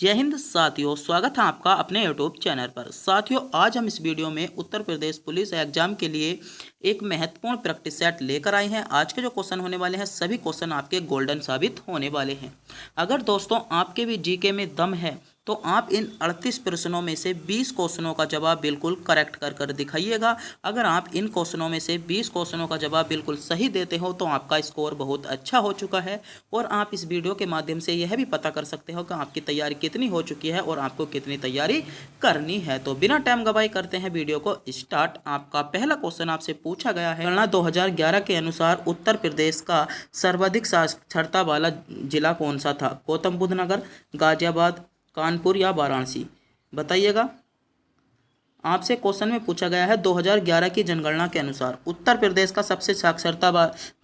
जय हिंद साथियों, स्वागत है आपका अपने यूट्यूब चैनल पर। साथियों, आज हम इस वीडियो में उत्तर प्रदेश पुलिस एग्जाम के लिए एक महत्वपूर्ण प्रैक्टिस सेट लेकर आए हैं। आज के जो क्वेश्चन होने वाले हैं सभी क्वेश्चन आपके गोल्डन साबित होने वाले हैं। अगर दोस्तों आपके भी जीके में दम है तो आप इन 38 प्रश्नों में से 20 क्वेश्चनों का जवाब बिल्कुल करेक्ट कर दिखाइएगा। अगर आप इन क्वेश्चनों में से 20 क्वेश्चनों का जवाब बिल्कुल सही देते हो तो आपका स्कोर बहुत अच्छा हो चुका है और आप इस वीडियो के माध्यम से यह भी पता कर सकते हो कि आपकी तैयारी कितनी हो चुकी है और आपको कितनी तैयारी करनी है। तो बिना टाइम गवाई करते हैं वीडियो को स्टार्ट। आपका पहला क्वेश्चन आपसे पूछा गया है, गणना 2011 के अनुसार उत्तर प्रदेश का सर्वाधिक साक्षरता वाला जिला कौन सा था? गौतम बुद्ध नगर, गाजियाबाद, कानपुर या वाराणसी? बताइएगा। आपसे क्वेश्चन में पूछा गया है 2011 की जनगणना के अनुसार उत्तर प्रदेश का सबसे साक्षरता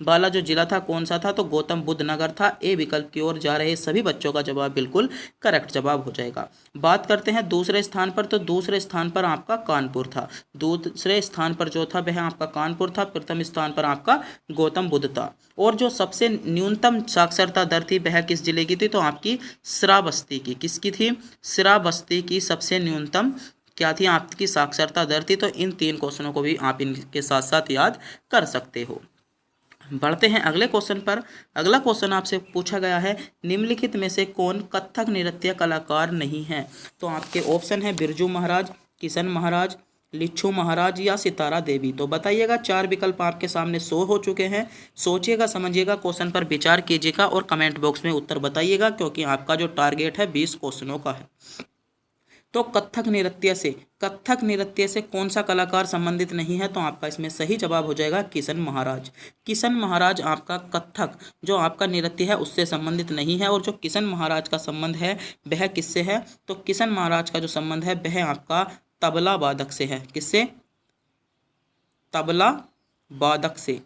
वाला जो जिला था कौन सा था? तो गौतम बुद्ध नगर था। ए विकल्प की ओर जा रहे सभी बच्चों का जवाब बिल्कुल करेक्ट जवाब हो जाएगा। बात करते हैं दूसरे स्थान पर, तो दूसरे स्थान पर आपका कानपुर था। दूसरे स्थान पर जो था वह आपका कानपुर था। प्रथम स्थान पर आपका गौतम बुद्ध था। और जो सबसे न्यूनतम साक्षरता दर थी वह किस जिले की थी? तो आपकी श्रावस्ती की। किसकी थी? श्रावस्ती की सबसे न्यूनतम क्या थी? आपकी साक्षरता दर थी। तो इन तीन क्वेश्चनों को भी आप इनके साथ साथ याद कर सकते हो। बढ़ते हैं अगले क्वेश्चन पर। अगला क्वेश्चन आपसे पूछा गया है, निम्नलिखित में से कौन कथक नृत्य कलाकार नहीं है? तो आपके ऑप्शन है बिरजू महाराज, किशन महाराज, लिच्छू महाराज या सितारा देवी। तो बताइएगा। चार विकल्प आपके सामने शो हो चुके हैं। सोचिएगा, समझिएगा, क्वेश्चन पर विचार कीजिएगा और कमेंट बॉक्स में उत्तर बताइएगा, क्योंकि आपका जो टारगेट है 20 क्वेश्चनों का है। तो कथक नृत्य से कौन सा कलाकार संबंधित नहीं है? तो आपका इसमें सही जवाब हो जाएगा किशन महाराज। किशन महाराज आपका कथक जो आपका नृत्य है उससे संबंधित नहीं है। और जो किशन महाराज का संबंध है वह किससे है? तो किशन महाराज का जो संबंध है वह आपका तबला वादक से है। किससे? तबला वादक से।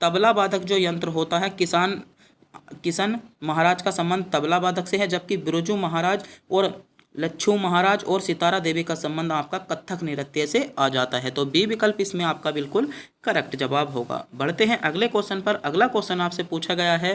तबला वादक जो यंत्र होता है, किशन महाराज का संबंध तबला वादक से है, जबकि बिरजू महाराज और लच्छू महाराज और सितारा देवी का संबंध आपका कथक नृत्य से आ जाता है। तो बी विकल्प इसमें आपका बिल्कुल करेक्ट जवाब होगा। बढ़ते हैं अगले क्वेश्चन पर। अगला क्वेश्चन आपसे पूछा गया है,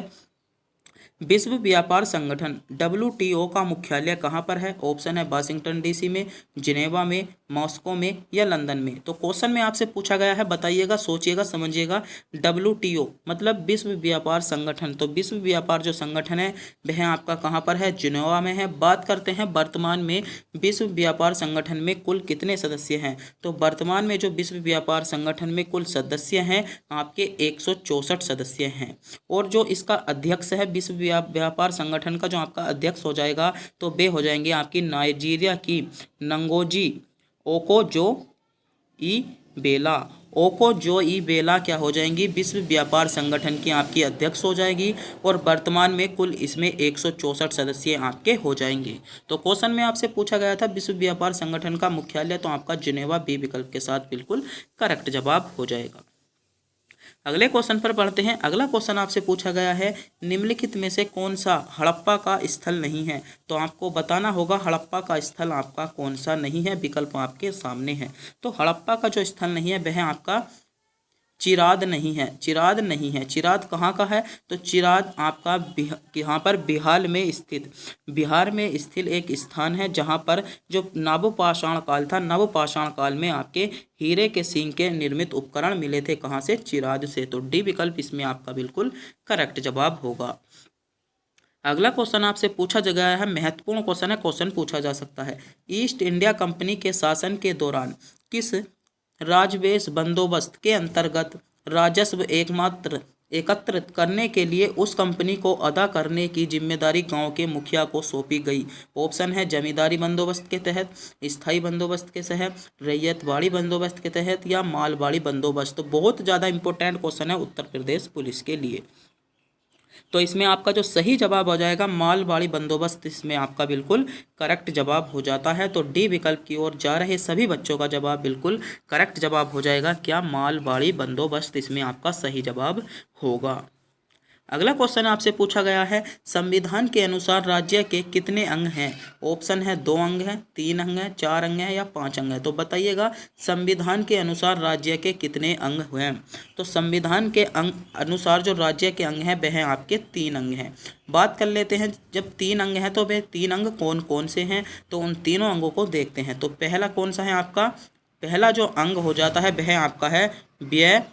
विश्व व्यापार संगठन WTO का मुख्यालय कहाँ पर है? ऑप्शन है वाशिंगटन DC में, जिनेवा में, मॉस्को में या लंदन में। तो क्वेश्चन में आपसे पूछा गया है, बताइएगा, सोचिएगा, समझिएगा। WTO मतलब विश्व व्यापार संगठन। तो विश्व व्यापार जो संगठन है वह आपका कहाँ पर है? जिनेवा में है। बात करते हैं वर्तमान में विश्व व्यापार संगठन में कुल कितने सदस्य हैं? तो वर्तमान में जो विश्व व्यापार संगठन में कुल सदस्य हैं आपके 164 सदस्य हैं। और जो इसका अध्यक्ष है विश्व व्यापार संगठन का, जो आपका अध्यक्ष हो जाएगा तो वे हो जाएंगे आपकी नाइजीरिया की नंगोजी ओकोजो-इबेला। ओकोजो-इबेला क्या हो जाएंगी? विश्व व्यापार संगठन की आपकी अध्यक्ष हो जाएगी। और वर्तमान में कुल इसमें 164 सदस्य आपके हो जाएंगे। तो क्वेश्चन में आपसे पूछा गया था विश्व व्यापार संगठन का मुख्यालय, तो आपका जिनेवा बी विकल्प के साथ बिल्कुल करेक्ट जवाब हो जाएगा। अगले क्वेश्चन पर बढ़ते हैं। अगला क्वेश्चन आपसे पूछा गया है, निम्नलिखित में से कौन सा हड़प्पा का स्थल नहीं है? तो आपको बताना होगा हड़प्पा का स्थल आपका कौन सा नहीं है। विकल्प आपके सामने है। तो हड़प्पा का जो स्थल नहीं है वह आपका चिराद नहीं है। चिराद नहीं है। चिराद कहाँ का है? तो चिराद आपका यहाँ पर बिहार में स्थित एक स्थान है, जहाँ पर जो नवपाषाण काल था, नवपाषाण काल में आपके हीरे के सींग के निर्मित उपकरण मिले थे। कहाँ से? चिराद से। तो डी विकल्प इसमें आपका बिल्कुल करेक्ट जवाब होगा। अगला क्वेश्चन आपसे पूछा गया है, महत्वपूर्ण क्वेश्चन है, क्वेश्चन पूछा जा सकता है। ईस्ट इंडिया कंपनी के शासन के दौरान किस राजवेश बंदोबस्त के अंतर्गत राजस्व एकत्र करने के लिए उस कंपनी को अदा करने की जिम्मेदारी गांव के मुखिया को सौंपी गई? ऑप्शन है जमींदारी बंदोबस्त के तहत, स्थायी बंदोबस्त के तहत, रैयतवाड़ी बंदोबस्त के तहत या मालवाड़ी बंदोबस्त। तो बहुत ज़्यादा इंपॉर्टेंट क्वेश्चन है उत्तर प्रदेश पुलिस के लिए। तो इसमें आपका जो सही जवाब हो जाएगा मालवाड़ी बंदोबस्त, इसमें आपका बिल्कुल करेक्ट जवाब हो जाता है। तो डी विकल्प की ओर जा रहे सभी बच्चों का जवाब बिल्कुल करेक्ट जवाब हो जाएगा। क्या? मालवाड़ी बंदोबस्त इसमें आपका सही जवाब होगा। अगला क्वेश्चन आपसे पूछा गया है, संविधान के अनुसार राज्य के कितने अंग हैं? ऑप्शन है 2 अंग हैं, 3 अंग हैं, 4 अंग हैं या 5 अंग हैं। तो बताइएगा संविधान के अनुसार राज्य के कितने अंग हैं? तो संविधान के अंग अनुसार जो राज्य के अंग हैं वह हैं आपके 3 अंग हैं। बात कर लेते हैं, जब 3 अंग हैं तो वे 3 अंग कौन कौन से हैं? तो उन तीनों अंगों को देखते हैं। तो पहला कौन सा है आपका? पहला जो अंग हो जाता है वह आपका है व्यय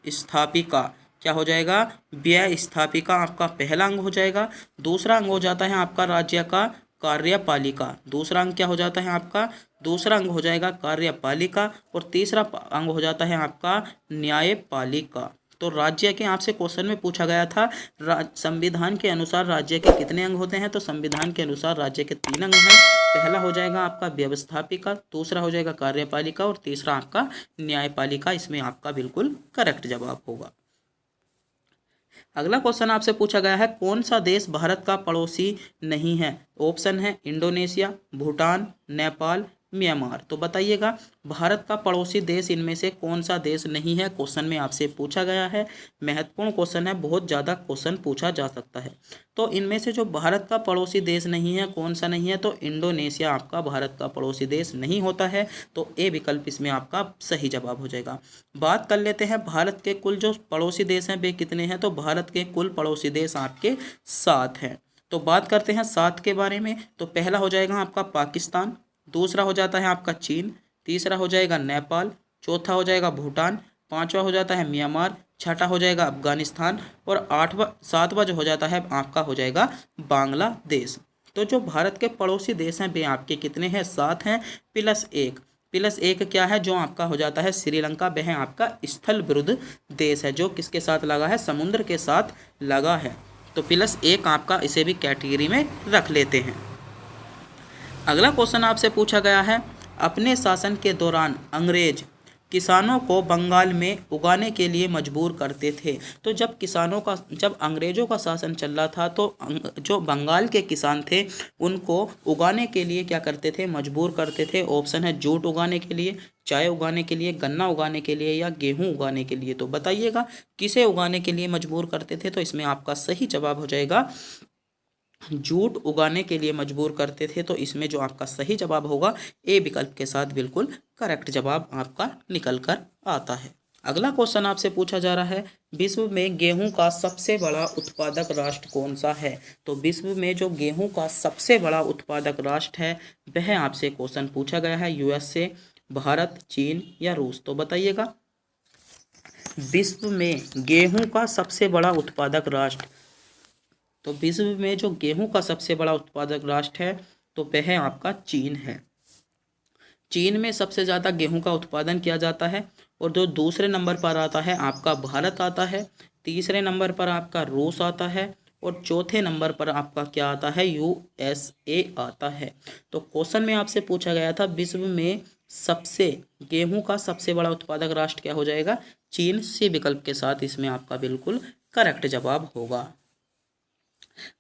स्थापिका। क्या हो जाएगा? व्यय स्थापिका आपका पहला अंग हो जाएगा। दूसरा अंग हो जाता है आपका राज्य का कार्यपालिका। दूसरा अंग क्या हो जाता है आपका? दूसरा अंग हो जाएगा कार्यपालिका। और तीसरा अंग हो जाता है आपका न्यायपालिका। तो राज्य के आपसे क्वेश्चन में पूछा गया था संविधान के अनुसार राज्य के कितने अंग होते हैं? तो संविधान के अनुसार राज्य के 3 अंग हैं। पहला हो जाएगा आपका व्यवस्थापिका, दूसरा हो जाएगा कार्यपालिका और तीसरा आपका न्यायपालिका। इसमें आपका बिल्कुल करेक्ट जवाब होगा। अगला क्वेश्चन आपसे पूछा गया है, कौन सा देश भारत का पड़ोसी नहीं है? ऑप्शन है इंडोनेशिया, भूटान, नेपाल, म्यांमार। तो बताइएगा भारत का पड़ोसी देश इनमें से कौन सा देश नहीं है? क्वेश्चन में आपसे पूछा गया है। महत्वपूर्ण क्वेश्चन है, बहुत ज़्यादा क्वेश्चन पूछा जा सकता है। तो इनमें से जो भारत का पड़ोसी देश नहीं है, कौन सा नहीं है? तो इंडोनेशिया आपका भारत का पड़ोसी देश नहीं होता है। तो ए विकल्प इसमें आपका सही जवाब हो जाएगा। बात कर लेते हैं भारत के कुल जो पड़ोसी देश हैं वे कितने हैं? तो भारत के कुल पड़ोसी देश आपके 7 हैं। तो बात करते हैं 7 के बारे में। तो पहला हो जाएगा आपका पाकिस्तान, दूसरा हो जाता है आपका चीन, तीसरा हो जाएगा नेपाल, चौथा हो जाएगा भूटान, पांचवा हो जाता है म्यांमार, छठा हो जाएगा अफगानिस्तान और 7वां जो हो जाता है आपका हो जाएगा बांग्लादेश। तो जो भारत के पड़ोसी देश हैं वे आपके कितने हैं? 7 हैं +1। +1 क्या है? जो आपका हो जाता है श्रीलंका, वह आपका स्थल विरुद्ध देश है जो किसके साथ लगा है? समुद्र के साथ लगा है। तो +1 आपका इसे भी कैटेगरी में रख लेते हैं। अगला क्वेश्चन आपसे पूछा गया है, अपने शासन के दौरान अंग्रेज किसानों को बंगाल में उगाने के लिए मजबूर करते थे। तो जब अंग्रेजों का शासन चल रहा था तो जो बंगाल के किसान थे उनको उगाने के लिए क्या करते थे? मजबूर करते थे। ऑप्शन है जूट उगाने के लिए, चाय उगाने के लिए, गन्ना उगाने के लिए या गेहूं उगाने के लिए। तो बताइएगा किसे उगाने के लिए मजबूर करते थे? तो इसमें आपका सही जवाब हो जाएगा जूट उगाने के लिए मजबूर करते थे। तो इसमें जो आपका सही जवाब होगा ए विकल्प के साथ बिल्कुल करेक्ट जवाब आपका निकल कर आता है। अगला क्वेश्चन आपसे पूछा जा रहा है, विश्व में गेहूं का सबसे बड़ा उत्पादक राष्ट्र कौन सा है? तो विश्व में जो गेहूं का सबसे बड़ा उत्पादक राष्ट्र है वह आपसे क्वेश्चन पूछा गया है USA, भारत, चीन या रूस। तो बताइएगा विश्व में गेहूं का सबसे बड़ा उत्पादक राष्ट्र, तो विश्व में जो गेहूं का सबसे बड़ा उत्पादक राष्ट्र है तो वह आपका चीन है। चीन में सबसे ज़्यादा गेहूं का उत्पादन किया जाता है। और जो दूसरे नंबर पर आता है आपका भारत आता है, तीसरे नंबर पर आपका रूस आता है और चौथे नंबर पर आपका क्या आता है? USA आता है। तो क्वेश्चन में आपसे पूछा गया था विश्व में गेहूं का सबसे बड़ा उत्पादक राष्ट्र क्या हो जाएगा? चीन। सी विकल्प के साथ इसमें आपका बिल्कुल करेक्ट जवाब होगा।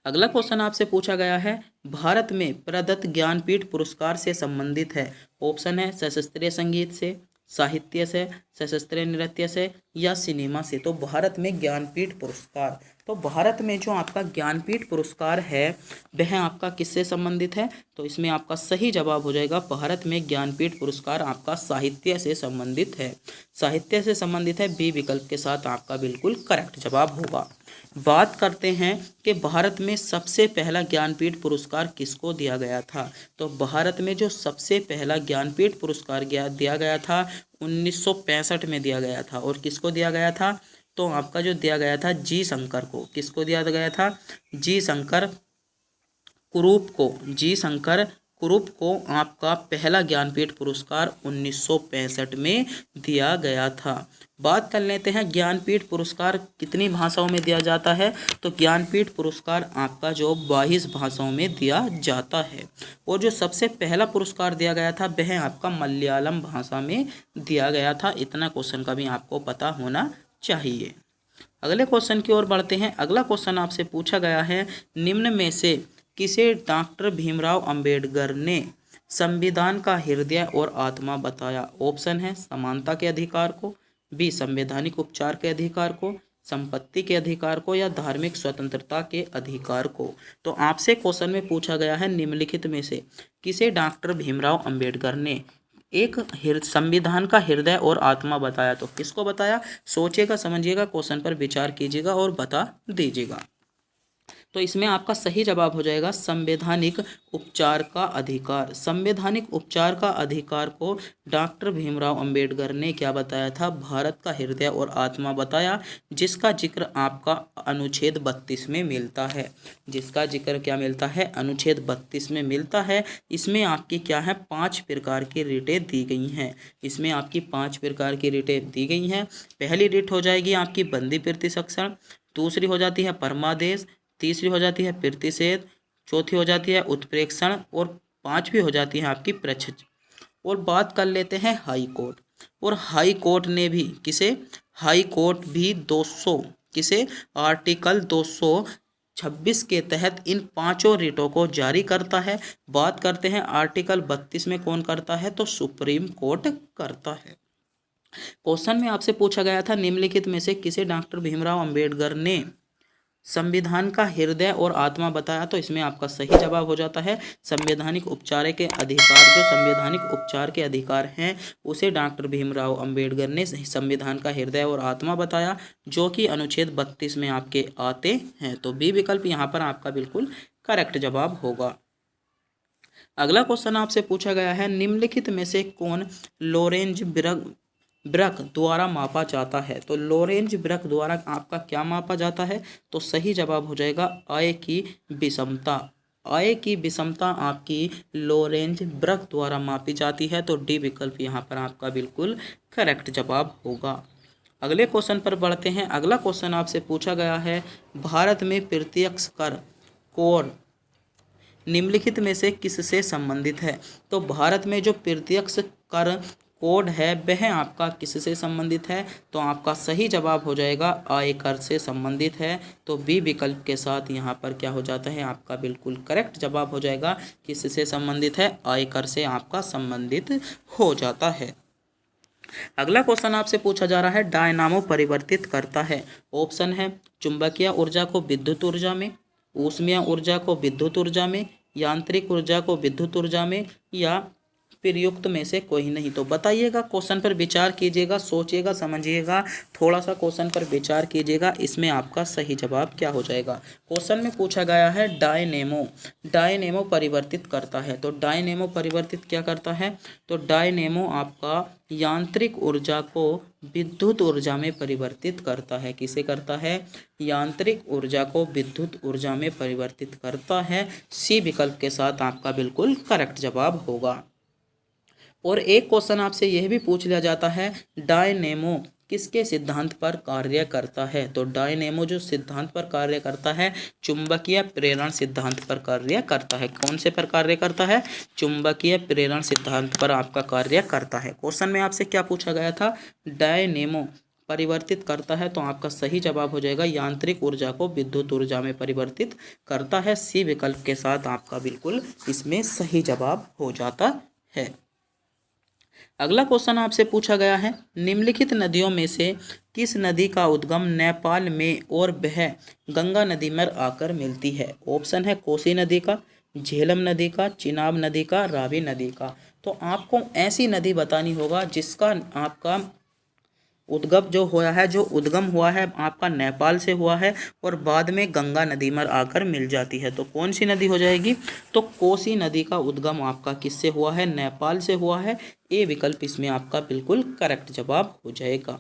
अगला क्वेश्चन आपसे पूछा गया है, भारत में प्रदत्त ज्ञानपीठ पुरस्कार से संबंधित है। ऑप्शन है सशस्त्रीय संगीत से, साहित्य से, सशस्त्रीय नृत्य से या सिनेमा से। तो भारत में ज्ञानपीठ पुरस्कार, तो भारत में जो आपका ज्ञानपीठ पुरस्कार है वह आपका किससे संबंधित है? तो इसमें आपका सही जवाब हो जाएगा भारत में ज्ञानपीठ पुरस्कार आपका साहित्य से संबंधित है। साहित्य से संबंधित है, बी विकल्प के साथ आपका बिल्कुल करेक्ट जवाब होगा। बात करते हैं कि भारत में सबसे पहला ज्ञानपीठ पुरस्कार किसको दिया गया था? तो भारत में जो सबसे पहला ज्ञानपीठ पुरस्कार दिया गया था 1965 में दिया गया था। और किसको दिया गया था? तो आपका जो दिया गया था जी शंकर को। किसको दिया गया था? जी शंकर कुरूप को। जी शंकर कुरूप को आपका पहला ज्ञानपीठ पुरस्कार 1965 में दिया गया था। बात कर लेते हैं ज्ञानपीठ पुरस्कार कितनी भाषाओं में दिया जाता है? तो ज्ञानपीठ पुरस्कार आपका जो 22 भाषाओं में दिया जाता है। और जो सबसे पहला पुरस्कार दिया गया था वह आपका मलयालम भाषा में दिया गया था। इतना क्वेश्चन का भी आपको पता होना चाहिए। अगले क्वेश्चन की ओर बढ़ते हैं। अगला क्वेश्चन आपसे पूछा गया है, निम्न में से किसे डॉक्टर भीमराव अंबेडकर ने संविधान का हृदय और आत्मा बताया? ऑप्शन है समानता के अधिकार को, बी संवैधानिक उपचार के अधिकार को, संपत्ति के अधिकार को या धार्मिक स्वतंत्रता के अधिकार को। तो आपसे क्वेश्चन में पूछा गया है निम्नलिखित में से किसे डॉक्टर भीमराव अंबेडकर ने एक संविधान का हृदय और आत्मा बताया। तो किसको बताया, सोचिएगा, समझिएगा, क्वेश्चन पर विचार कीजिएगा और बता दीजिएगा। तो इसमें आपका सही जवाब हो जाएगा संवैधानिक उपचार का अधिकार। संवैधानिक उपचार का अधिकार को डॉक्टर भीमराव अंबेडकर ने क्या बताया था, भारत का हृदय और आत्मा बताया, जिसका जिक्र आपका अनुच्छेद 32 में मिलता है। जिसका जिक्र क्या मिलता है, अनुच्छेद 32 में मिलता है। इसमें आपकी क्या है, 5 प्रकार की रिटें दी गई हैं। इसमें आपकी 5 प्रकार की रिटें दी गई हैं। पहली रिट हो जाएगी आपकी बंदी प्रतिसक्षण, दूसरी हो जाती है परमादेश, तीसरी हो जाती है प्रतिषेध, चौथी हो जाती है उत्प्रेक्षण और पांचवी हो जाती है आपकी प्रच्छन्न। और बात कर लेते हैं हाई कोर्ट। और हाई कोर्ट ने भी किसे, हाई कोर्ट भी 200 किसे आर्टिकल 226 के तहत इन पांचों रिटों को जारी करता है। बात करते हैं आर्टिकल 32 में कौन करता है, तो सुप्रीम कोर्ट करता है। क्वेश्चन में आपसे पूछा गया था निम्नलिखित में से किसे डॉक्टर भीमराव अंबेडकर ने संविधान का हृदय और आत्मा बताया। तो इसमें आपका सही जवाब हो जाता है संवैधानिक उपचार के अधिकार। जो संवैधानिक उपचार के अधिकार हैं उसे डॉक्टर भीमराव अंबेडकर ने संविधान का हृदय और आत्मा बताया, जो कि अनुच्छेद 32 में आपके आते हैं। तो बी विकल्प यहाँ पर आपका बिल्कुल करेक्ट जवाब होगा। अगला क्वेश्चन आपसे पूछा गया है निम्नलिखित में से कौन लोरेंज वृत्त द्वारा मापा जाता है। तो लोरेंज वृत्त द्वारा आपका क्या मापा जाता है, तो सही जवाब हो जाएगा आय की विषमता। आय की विषमता आपकी लोरेंज वृत्त द्वारा मापी जाती है। तो डी विकल्प यहाँ पर आपका बिल्कुल करेक्ट जवाब होगा। अगले क्वेश्चन पर बढ़ते हैं। अगला क्वेश्चन आपसे पूछा गया है भारत में प्रत्यक्ष कर कोड निम्नलिखित में से किससे संबंधित है। तो भारत में जो प्रत्यक्ष कर कोड है वह आपका किससे संबंधित है, तो आपका सही जवाब हो जाएगा आयकर से संबंधित है। तो बी विकल्प के साथ यहाँ पर क्या हो जाता है, आपका बिल्कुल करेक्ट जवाब हो जाएगा किससे संबंधित है, आयकर से आपका संबंधित हो जाता है। अगला क्वेश्चन आपसे पूछा जा रहा है डायनामो परिवर्तित करता है। ऑप्शन है चुंबकीय ऊर्जा को विद्युत ऊर्जा में, ऊष्मीय ऊर्जा को विद्युत ऊर्जा में, यांत्रिक ऊर्जा को विद्युत ऊर्जा में, या प्रयुक्त में से कोई नहीं। तो बताइएगा, क्वेश्चन पर विचार कीजिएगा, सोचिएगा, समझिएगा, थोड़ा सा क्वेश्चन पर विचार कीजिएगा। इसमें आपका सही जवाब क्या हो जाएगा। क्वेश्चन में पूछा गया है डायनेमो परिवर्तित करता है। तो डायनेमो परिवर्तित क्या करता है, तो डायनेमो आपका यांत्रिक ऊर्जा को विद्युत ऊर्जा में परिवर्तित करता है। किसे करता है, यांत्रिक ऊर्जा को विद्युत ऊर्जा में परिवर्तित करता है। सी विकल्प के साथ आपका बिल्कुल करेक्ट जवाब होगा। और एक क्वेश्चन आपसे यह भी पूछ लिया जाता है डायनेमो किसके सिद्धांत पर कार्य करता है। तो डायनेमो जो सिद्धांत पर कार्य करता है, चुंबकीय प्रेरण सिद्धांत पर कार्य करता है। कौन से पर कार्य करता है, चुंबकीय प्रेरण सिद्धांत पर आपका कार्य करता है। क्वेश्चन में आपसे क्या पूछा गया था, डायनेमो परिवर्तित करता है। तो आपका सही जवाब हो जाएगा यांत्रिक ऊर्जा को विद्युत ऊर्जा में परिवर्तित करता है। सी विकल्प के साथ आपका बिल्कुल इसमें सही जवाब हो जाता है। अगला क्वेश्चन आपसे पूछा गया है निम्नलिखित नदियों में से किस नदी का उद्गम नेपाल में और वह गंगा नदी में आकर मिलती है। ऑप्शन है कोसी नदी का, झेलम नदी का, चिनाब नदी का, रावी नदी का। तो आपको ऐसी नदी बतानी होगा जिसका आपका उद्गम जो उद्गम हुआ है आपका नेपाल से हुआ है और बाद में गंगा नदी में आकर मिल जाती है। तो कौन सी नदी हो जाएगी, तो कोसी नदी का उद्गम आपका किससे हुआ है, नेपाल से हुआ है। ए विकल्प इसमें आपका बिल्कुल करेक्ट जवाब हो जाएगा।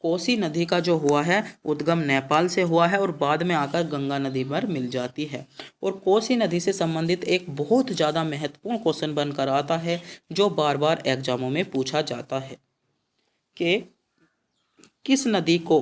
कोसी नदी का जो हुआ है उद्गम नेपाल से हुआ है और बाद में आकर गंगा नदी पर मिल जाती है। और कोसी नदी से संबंधित एक बहुत ज़्यादा महत्वपूर्ण क्वेश्चन बनकर आता है जो बार बार एग्जामों में पूछा जाता है कि किस नदी को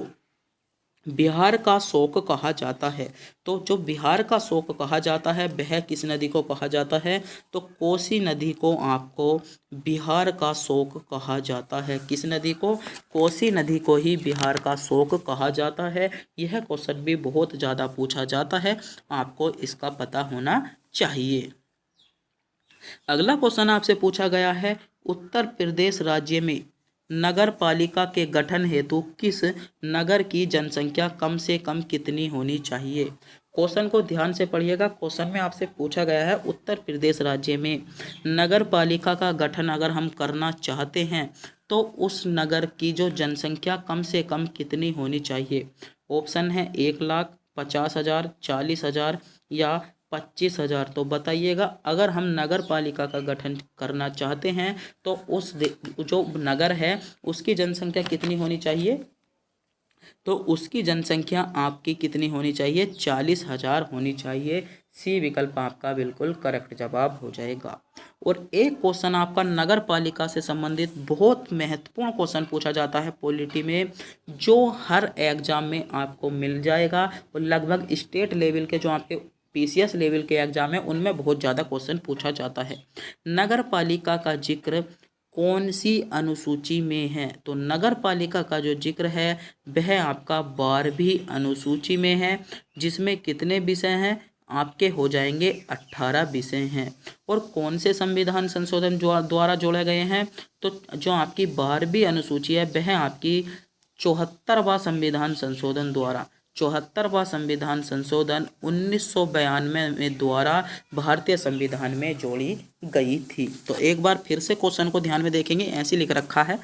बिहार का शोक कहा जाता है। तो जो बिहार का शोक कहा जाता है वह किस नदी को कहा जाता है, तो कोसी नदी को आपको बिहार का शोक कहा जाता है। किस नदी को, कोसी नदी को ही बिहार का शोक कहा जाता है। यह क्वेश्चन भी बहुत ज़्यादा पूछा जाता है, आपको इसका पता होना चाहिए। अगला क्वेश्चन आपसे पूछा गया है उत्तर प्रदेश राज्य में नगर पालिका के गठन हेतु किस नगर की जनसंख्या कम से कम कितनी होनी चाहिए। क्वेश्चन को ध्यान से पढ़िएगा। क्वेश्चन में आपसे पूछा गया है उत्तर प्रदेश राज्य में नगर पालिका का गठन अगर हम करना चाहते हैं तो उस नगर की जो जनसंख्या कम से कम कितनी होनी चाहिए। ऑप्शन है 1,00,000, 50,000, 40,000 या 25,000। तो बताइएगा, अगर हम नगर पालिका का गठन करना चाहते हैं तो जो नगर है उसकी जनसंख्या कितनी होनी चाहिए। तो उसकी जनसंख्या आपकी कितनी होनी चाहिए, 40,000 होनी चाहिए। सी विकल्प आपका बिल्कुल करेक्ट जवाब हो जाएगा। और एक क्वेश्चन आपका नगर पालिका से संबंधित बहुत महत्वपूर्ण क्वेश्चन पूछा जाता है पॉलिटी में, जो हर एग्जाम में आपको मिल जाएगा और लगभग स्टेट लेवल के जो आपके पीसीएस लेवल के एग्जाम है उनमें बहुत ज़्यादा क्वेश्चन पूछा जाता है। नगर पालिका का जिक्र कौन सी अनुसूची में है। तो नगर पालिका का जो जिक्र है वह आपका 12वीं अनुसूची में है, जिसमें कितने विषय हैं आपके हो जाएंगे 18 विषय हैं। और कौन से संविधान संशोधन द्वारा जोड़े गए हैं। तो जो आपकी 12वीं अनुसूची है वह आपकी 74वां संविधान संशोधन द्वारा 74वां संविधान संशोधन 1992 में द्वारा भारतीय संविधान में जोड़ी गई थी। तो एक बार फिर से क्वेश्चन को ध्यान में देखेंगे, ऐसे लिख रखा है।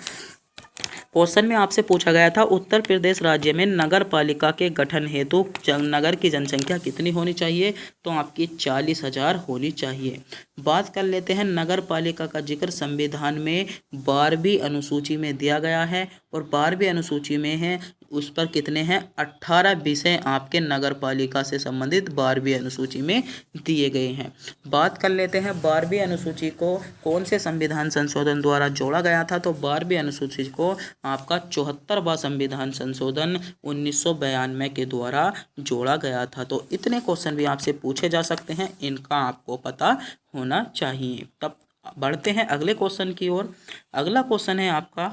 क्वेश्चन में आपसे पूछा गया था उत्तर प्रदेश राज्य में नगर पालिका के गठन हेतु नगर की जनसंख्या कितनी होनी चाहिए। तो आपकी 40,000 होनी चाहिए। बात कर लेते हैं नगर पालिका का जिक्र संविधान में 12वीं अनुसूची में दिया गया है और 12वीं अनुसूची में है उस पर कितने हैं 18 विषय आपके नगर पालिका से संबंधित 12वीं अनुसूची में दिए गए हैं। बात कर लेते हैं 12वीं अनुसूची को कौन से संविधान संशोधन द्वारा जोड़ा गया था। तो 12वीं अनुसूची को आपका 74वां संविधान संशोधन 1992 के द्वारा जोड़ा गया था। तो इतने क्वेश्चन भी आपसे पूछे जा सकते हैं, इनका आपको पता होना चाहिए। तब बढ़ते हैं अगले क्वेश्चन की ओर। अगला क्वेश्चन है आपका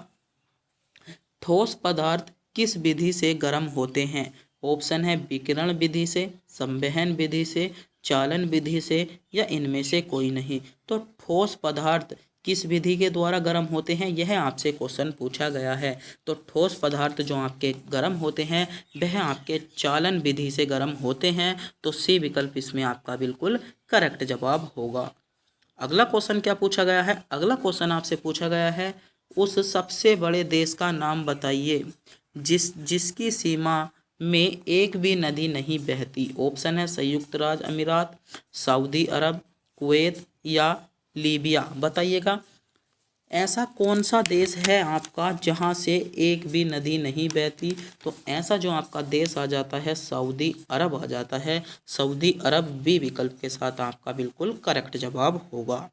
ठोस पदार्थ किस विधि से गर्म होते हैं। ऑप्शन है विकिरण विधि से, संवहन विधि से, चालन विधि से या इनमें से कोई नहीं। तो ठोस पदार्थ किस विधि के द्वारा गर्म होते हैं, यह आपसे क्वेश्चन पूछा गया है। तो ठोस पदार्थ जो आपके गर्म होते हैं वह आपके चालन विधि से गर्म होते हैं। तो सी विकल्प इसमें आपका बिल्कुल करेक्ट जवाब होगा। अगला क्वेश्चन क्या पूछा गया है। अगला क्वेश्चन आपसे पूछा गया है उस सबसे बड़े देश का नाम बताइए जिसकी सीमा में एक भी नदी नहीं बहती। ऑप्शन है संयुक्त राज्य अमीरात, सऊदी अरब, कुवैत या लीबिया। बताइएगा ऐसा कौन सा देश है आपका जहां से एक भी नदी नहीं बहती। तो ऐसा जो आपका देश आ जाता है सऊदी अरब आ जाता है। सऊदी अरब बी विकल्प के साथ आपका बिल्कुल करेक्ट जवाब होगा।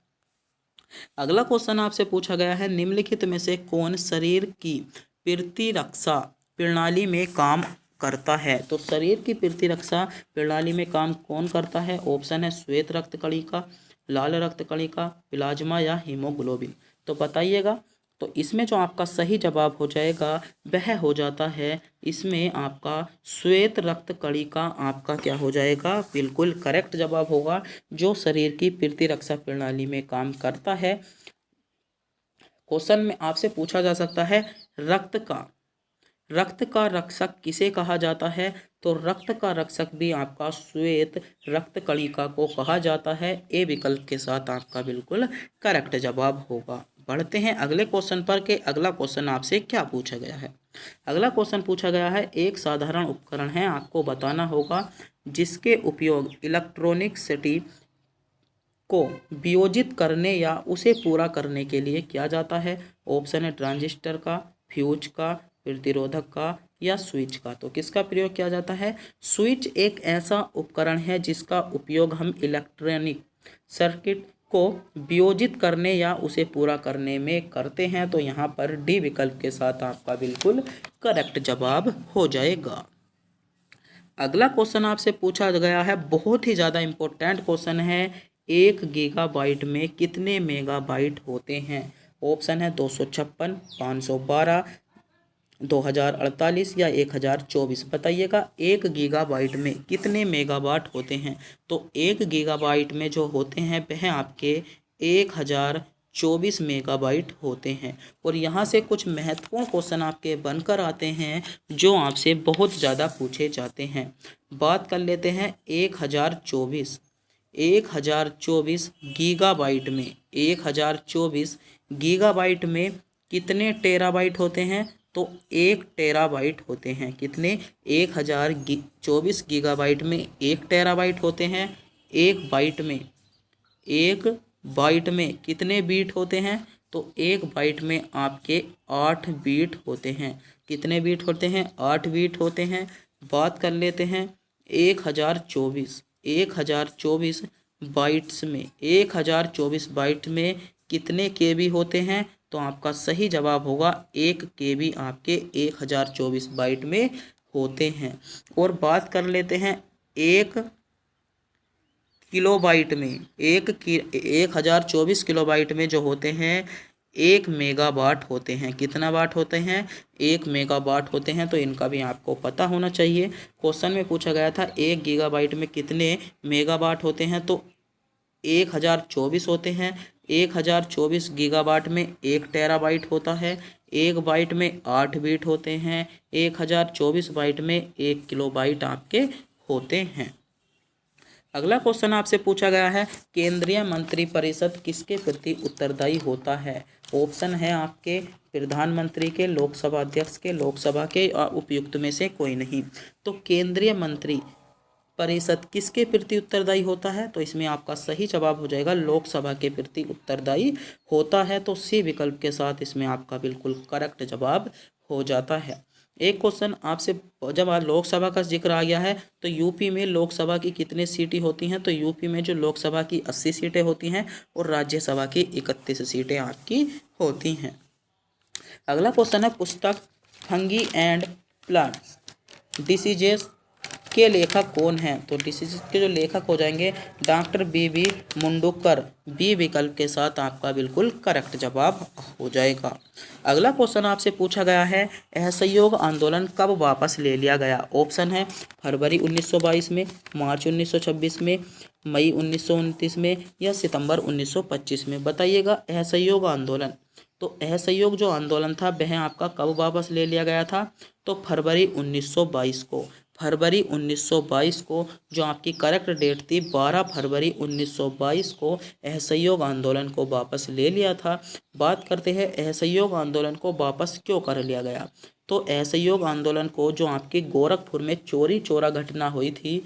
अगला क्वेश्चन आपसे पूछा गया है निम्नलिखित में से कौन शरीर की प्रतिरक्षा प्रणाली में काम करता है। तो शरीर की प्रतिरक्षा प्रणाली में काम कौन करता है। ऑप्शन है श्वेत रक्त कणिका, लाल रक्त कणिका, प्लाज्मा या हीमोग्लोबिन। तो बताइएगा। तो इसमें जो आपका सही जवाब हो जाएगा वह हो जाता है इसमें आपका श्वेत रक्त कणिका आपका क्या हो जाएगा बिल्कुल करेक्ट जवाब होगा, जो शरीर की प्रतिरक्षा प्रणाली में काम करता है। क्वेश्चन में आपसे पूछा जा सकता है रक्त का रक्षक किसे कहा जाता है। तो रक्त का रक्षक भी आपका श्वेत रक्त कणिका को कहा जाता है। ए विकल्प के साथ आपका बिल्कुल करेक्ट जवाब होगा। बढ़ते हैं अगले क्वेश्चन पर कि अगला क्वेश्चन आपसे क्या पूछा गया है। अगला क्वेश्चन पूछा गया है एक साधारण उपकरण है आपको बताना होगा जिसके उपयोग इलेक्ट्रॉनिक सिटी को वियोजित करने या उसे पूरा करने के लिए किया जाता है। ऑप्शन है ट्रांजिस्टर का, फ्यूज का, प्रतिरोधक का या स्विच का। तो किसका प्रयोग किया जाता है। स्विच एक ऐसा उपकरण है जिसका उपयोग हम इलेक्ट्रॉनिक सर्किट को वियोजित करने या उसे पूरा करने में करते हैं। तो यहाँ पर डी विकल्प के साथ आपका बिल्कुल करेक्ट जवाब हो जाएगा। अगला क्वेश्चन आपसे पूछा गया है बहुत ही ज़्यादा इम्पोर्टेंट क्वेश्चन है 1 गीगाबाइट में कितने मेगाबाइट होते हैं। ऑप्शन है 256, 512, 2048 या 1024। बताइएगा 1 गीगाबाइट में कितने मेगावाट होते हैं। तो 1 गीगाबाइट में जो होते हैं वह आपके 1024 24 मेगाबाइट होते हैं। और यहाँ से कुछ महत्वपूर्ण क्वेश्चन आपके बनकर आते हैं जो आपसे बहुत ज़्यादा पूछे जाते हैं। बात कर लेते हैं 1024 गीगाबाइट में 1024 गीगाबाइट में कितने टेराबाइट होते हैं? तो 1 टेराबाइट होते हैं। कितने? 1024 गीगाबाइट में 1 टेराबाइट होते हैं। एक बाइट में कितने बीट होते हैं? तो एक बाइट में आपके 8 बीट होते हैं। कितने बीट होते हैं? 8 बीट होते हैं। बात कर लेते हैं 1024 बाइट्स में 1024 बाइट में कितने केबी होते हैं? तो आपका सही जवाब होगा 1 केबी आपके 1024 बाइट में होते हैं। और बात कर लेते हैं 1 किलोबाइट में 1024 किलोबाइट में जो होते हैं 1 मेगावाट होते हैं। कितना वाट होते हैं? 1 मेगावाट होते हैं। तो इनका भी आपको पता होना चाहिए। क्वेश्चन में पूछा गया था 1 गीगाबाइट में कितने मेगावाट होते हैं? तो 1024 होते हैं। 1024 गीगाबाइट में 1 टेराबाइट होता है। एक बाइट में 8 बीट होते हैं। 1024 बाइट में 1 किलोबाइट आपके होते हैं। अगला क्वेश्चन आपसे पूछा गया है केंद्रीय मंत्रिपरिषद किसके प्रति उत्तरदायी होता है? ऑप्शन है आपके प्रधानमंत्री के, लोकसभा अध्यक्ष के, लोकसभा के और उपयुक्त में से कोई नहीं। तो केंद्रीय मंत्री परिषद किसके प्रति उत्तरदायी होता है? तो इसमें आपका सही जवाब हो जाएगा लोकसभा के प्रति उत्तरदायी होता है। तो सी विकल्प के साथ इसमें आपका बिल्कुल करेक्ट जवाब हो जाता है। एक क्वेश्चन आपसे, जब आज लोकसभा का जिक्र आ गया है तो यूपी में लोकसभा की कितने सीटें होती हैं? तो यूपी में जो लोकसभा की 80 सीटें होती हैं और राज्यसभा की 31 सीटें आपकी होती हैं। अगला क्वेश्चन है पुस्तक फंगी एंड प्लांट्स डिसीजेस के लेखक कौन हैं? तो डिसीज के जो लेखक हो जाएंगे डॉक्टर बी मुंडूकर। बी विकल्प के साथ आपका बिल्कुल करेक्ट जवाब हो जाएगा। अगला क्वेश्चन आपसे पूछा गया है असहयोग आंदोलन कब वापस ले लिया गया? ऑप्शन है फरवरी 1922 में, मार्च 1926 में, मई 1929 में या सितंबर 1925 में। बताइएगा असहयोग आंदोलन। तो असहयोग जो आंदोलन था वह आपका कब वापस ले लिया गया था? तो फरवरी 1922 को। फरवरी 1922 को जो आपकी करेक्ट डेट थी 12 फरवरी 1922 को असहयोग आंदोलन को वापस ले लिया था। बात करते हैं असहयोग आंदोलन को वापस क्यों कर लिया गया? तो असहयोग आंदोलन को जो आपकी गोरखपुर में चोरी चोरा घटना हुई थी,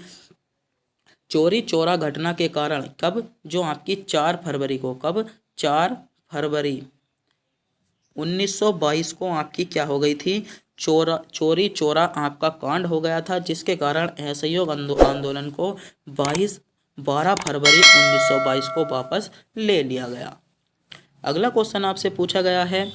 चोरी चोरा घटना के कारण कब, जो आपकी 4 फरवरी को, कब 4 फरवरी 1922 को आपकी क्या हो गई थी? चोरी चोरा आपका कांड हो गया था, जिसके कारण असहयोग आंदोलन को 12 फरवरी 1922 को वापस ले लिया गया। अगला क्वेश्चन आपसे पूछा गया है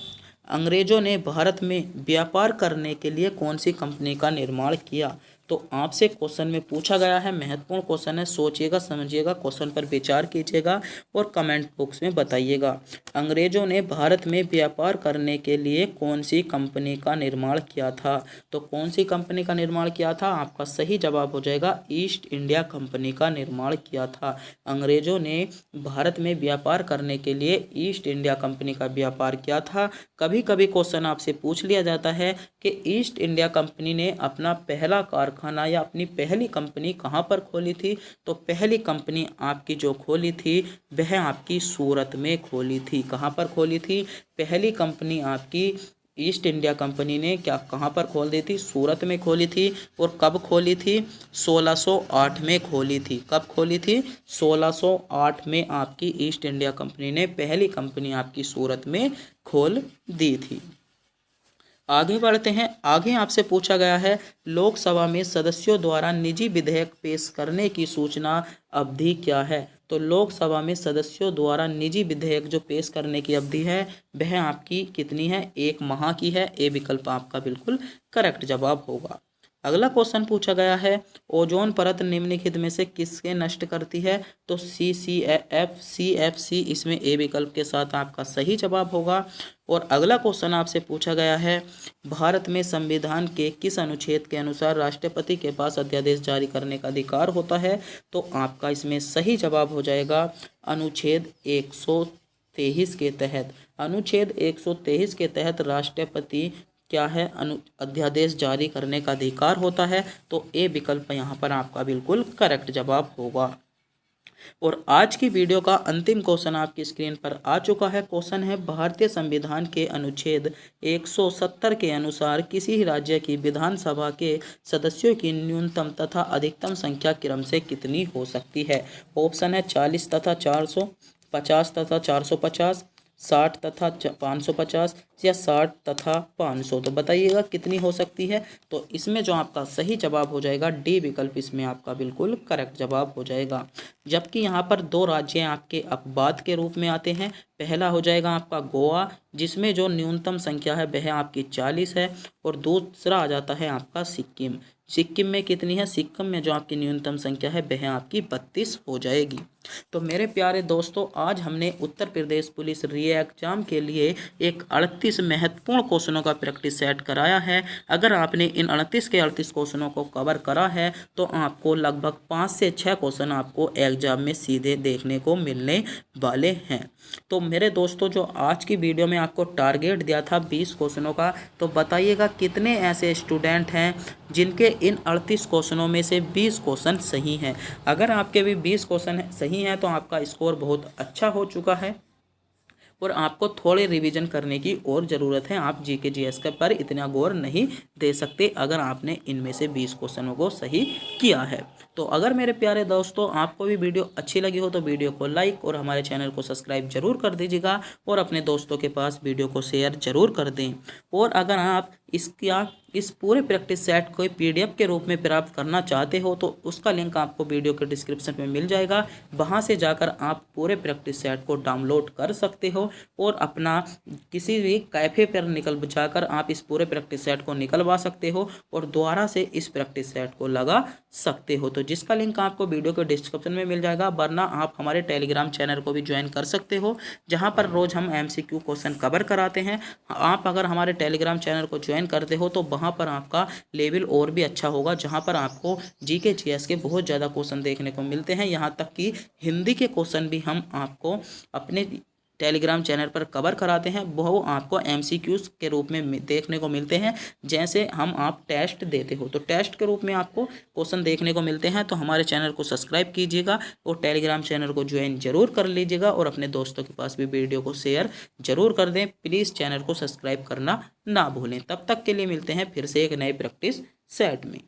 अंग्रेजों ने भारत में व्यापार करने के लिए कौन सी कंपनी का निर्माण किया? तो आपसे क्वेश्चन में पूछा गया है, महत्वपूर्ण क्वेश्चन है, सोचिएगा समझिएगा, क्वेश्चन पर विचार कीजिएगा और कमेंट बॉक्स में बताइएगा। अंग्रेजों ने भारत में व्यापार करने के लिए कौन सी कंपनी का निर्माण किया था? तो कौन सी कंपनी का निर्माण किया था? आपका सही जवाब हो जाएगा ईस्ट इंडिया कंपनी का निर्माण किया था। अंग्रेजों ने भारत में व्यापार करने के लिए ईस्ट इंडिया कंपनी का व्यापार किया था। कभी कभी क्वेश्चन आपसे पूछ लिया जाता है कि ईस्ट इंडिया कंपनी ने अपना पहला कारखाना या अपनी पहली कंपनी कहाँ पर खोली थी? तो पहली कंपनी आपकी जो खोली थी वह आपकी सूरत में खोली थी। कहाँ पर खोली थी? पहली कंपनी आपकी ईस्ट इंडिया कंपनी ने कहाँ पर खोल दी थी? सूरत में खोली थी। और कब खोली थी? 1608 में खोली थी। कब खोली थी? 1608 में आपकी ईस्ट इंडिया कंपनी ने पहली कंपनी आपकी सूरत में खोल दी थी। आगे बढ़ते हैं। आगे आपसे पूछा गया है लोकसभा में सदस्यों द्वारा निजी विधेयक पेश करने की सूचना अवधि क्या है? तो लोकसभा में सदस्यों द्वारा निजी विधेयक जो पेश करने की अवधि है वह आपकी कितनी है? 1 माह की है। ए विकल्प आपका बिल्कुल करेक्ट जवाब होगा। अगला क्वेश्चन पूछा गया है ओजोन परत निम्नलिखित में से किसके नष्ट करती है? तो CFC इसमें ए विकल्प के साथ आपका सही जवाब होगा। और अगला क्वेश्चन आपसे पूछा गया है भारत में संविधान के किस अनुच्छेद के अनुसार राष्ट्रपति के पास अध्यादेश जारी करने का अधिकार होता है? तो आपका इसमें सही जवाब हो जाएगा अनुच्छेद 123 के तहत, अनुच्छेद 123 के तहत राष्ट्रपति क्या है अध्यादेश जारी करने का अधिकार होता है। तो ए विकल्प यहाँ पर आपका बिल्कुल करेक्ट जवाब होगा। और आज की वीडियो का अंतिम क्वेश्चन आपकी स्क्रीन पर आ चुका है। क्वेश्चन है, भारतीय संविधान के अनुच्छेद 170 के अनुसार किसी ही राज्य की विधानसभा के सदस्यों की न्यूनतम तथा अधिकतम संख्या क्रम से कितनी हो सकती है। ऑप्शन है 40 तथा 400, 50 तथा 450, 60 तथा 550 या 60 तथा 500। तो बताइएगा कितनी हो सकती है। तो इसमें जो आपका सही जवाब हो जाएगा डी विकल्प इसमें आपका बिल्कुल करेक्ट जवाब हो जाएगा। जबकि यहाँ पर दो राज्य आपके अपवाद के रूप में आते हैं। पहला हो जाएगा आपका गोवा, जिसमें जो न्यूनतम संख्या है वह आपकी 40 है, और दूसरा आ जाता है आपका सिक्किम। सिक्किम में कितनी है, सिक्किम में जो आपकी न्यूनतम संख्या है वह आपकी 32 हो जाएगी। तो मेरे प्यारे दोस्तों, आज हमने उत्तर प्रदेश पुलिस री एग्जाम के लिए एक 38 महत्वपूर्ण क्वेश्चनों का प्रैक्टिस सेट कराया है। अगर आपने इन 38 के 38 क्वेश्चनों को कवर करा है तो आपको लगभग 5 से 6 क्वेश्चन आपको एग्जाम में सीधे देखने को मिलने वाले हैं। तो मेरे दोस्तों, जो आज की वीडियो में आपको टारगेट दिया था 20 क्वेश्चनों का, तो बताइएगा कितने ऐसे स्टूडेंट हैं जिनके इन 38 क्वेश्चनों में से 20 क्वेश्चन सही हैं। अगर आपके भी 20 क्वेश्चन सही हैं तो आपका स्कोर बहुत अच्छा हो चुका है और आपको थोड़े रिवीजन करने की और ज़रूरत है। आप जीके जीएस के पर इतना गौर नहीं दे सकते अगर आपने इनमें से 20 क्वेश्चनों को सही किया है। तो अगर मेरे प्यारे दोस्तों आपको भी वीडियो अच्छी लगी हो तो वीडियो को लाइक और हमारे चैनल को सब्सक्राइब जरूर कर दीजिएगा और अपने दोस्तों के पास वीडियो को शेयर जरूर कर दें। और अगर आप इस पूरे प्रैक्टिस सेट को पीडीएफ के रूप में प्राप्त करना चाहते हो तो उसका लिंक आपको वीडियो के डिस्क्रिप्शन में मिल जाएगा। वहां से जाकर आप पूरे प्रैक्टिस सेट को डाउनलोड कर सकते हो और अपना किसी भी कैफे पर निकल जाकर आप इस पूरे प्रैक्टिस सेट को निकलवा सकते हो और दोबारा से इस प्रैक्टिस सेट को लगा सकते हो। तो जिसका लिंक आपको वीडियो के डिस्क्रिप्शन में मिल जाएगा, वरना आप हमारे टेलीग्राम चैनल को भी ज्वाइन कर सकते हो, जहां पर रोज हम MCQ क्वेश्चन कवर कराते हैं। आप अगर हमारे टेलीग्राम चैनल को ज्वाइन करते हो तो वहां पर आपका लेवल और भी अच्छा होगा, जहां पर आपको जीके जीएस के बहुत ज़्यादा क्वेश्चन देखने को मिलते हैं। यहाँ तक कि हिंदी के क्वेश्चन भी हम आपको अपने टेलीग्राम चैनल पर कवर कराते हैं, वो आपको MCQs के रूप में देखने को मिलते हैं। जैसे हम आप टेस्ट देते हो तो टेस्ट के रूप में आपको क्वेश्चन देखने को मिलते हैं। तो हमारे चैनल को सब्सक्राइब कीजिएगा और टेलीग्राम चैनल को ज्वाइन जरूर कर लीजिएगा और अपने दोस्तों के पास भी वीडियो को शेयर जरूर कर दें। प्लीज़ चैनल को सब्सक्राइब करना ना भूलें। तब तक के लिए मिलते हैं फिर से एक नए प्रैक्टिस सेट में।